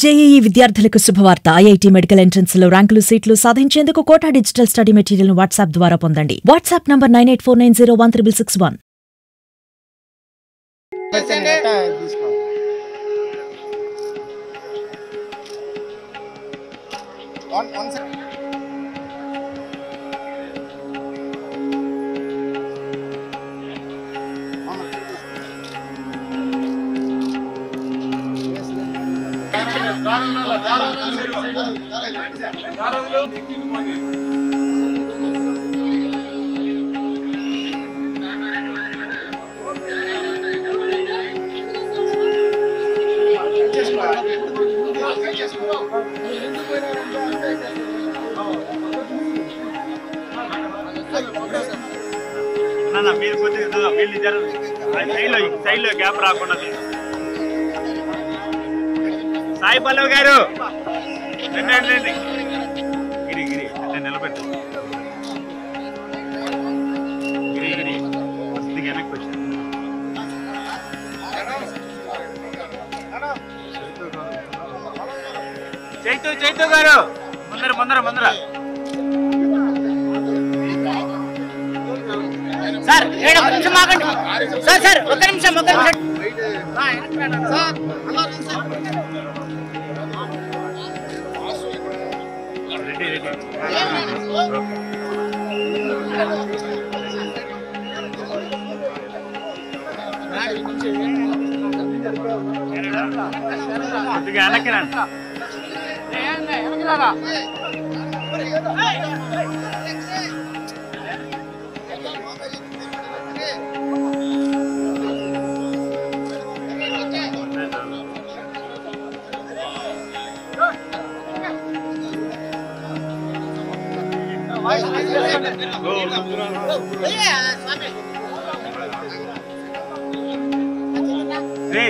JEE విద్యార్థులకు శుభవార్త. IIT medical entrance లో ర్యాంకులు సీట్లు సాధించేందుకు కోటా డిజిటల్ స్టడీ మెటీరియల్ ను వాట్సాప్ ద్వారా పొందండి. WhatsApp number 9849016661. మీరు కొద్దిగా వీళ్ళు సైడ్లో గ్యాప్ రాకుండా సాయి పల్లవ్ గారు రండి గిరి గిరి అంటే నిలబెట్టు గిరి గిరి కొద్దిగా వెనక్కి వచ్చాను. చైతు గారు ముందర సార్ ఒక నిమిషం ఆగండి సార్ ఒక్క నిమిషం కొద్దిగా వెనక్కి రండి.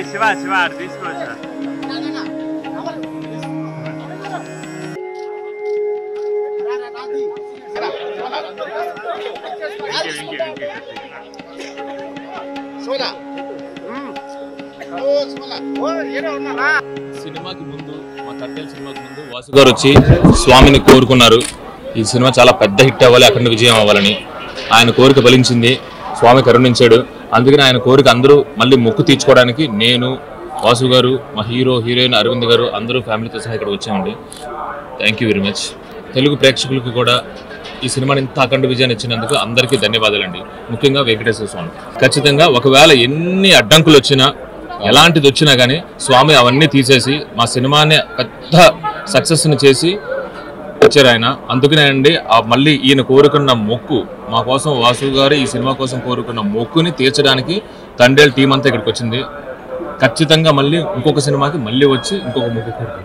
శివ తీసుకోవచ్చు. సినిమాకి ముందు మా కట్టెల సినిమాకి ముందు వాసు గారు వచ్చి స్వామిని కోరుకున్నారు. ఈ సినిమా చాలా పెద్ద హిట్ అవ్వాలి, అఖండ విజయం అవ్వాలని. ఆయన కోరిక ఫలించింది, స్వామి కరుణించాడు. అందుకని ఆయన కోరిక అందరూ మళ్ళీ మొక్కు తీర్చుకోవడానికి నేను, వాసు గారు, మా హీరోయిన్ అరవింద్ గారు అందరూ ఫ్యామిలీతో సహా ఇక్కడ వచ్చామండి. Thank you very much. Telugu ప్రేక్షకులకి కూడా ఈ సినిమాని ఇంత అఖండ విజయాన్ని ఇచ్చినందుకు అందరికీ ధన్యవాదాలండి. ముఖ్యంగా వెంకటేశ్వర స్వామి. ఖచ్చితంగా ఒకవేళ ఎన్ని అడ్డంకులు వచ్చినా, ఎలాంటిది వచ్చినా కానీ స్వామి అవన్నీ తీసేసి మా సినిమాని పెద్ద సక్సెస్ని చేసి వచ్చారు ఆయన. అందుకనే అండి మళ్ళీ ఈయన కోరుకున్న మొక్కు మా కోసం, వాసు గారు ఈ సినిమా కోసం కోరుకున్న మొక్కుని తీర్చడానికి తండేల్ టీం అంతా ఇక్కడికి వచ్చింది. ఖచ్చితంగా మళ్ళీ ఇంకొక సినిమాకి మళ్ళీ వచ్చి ఇంకొక మొక్కు కోరుకుంటాం.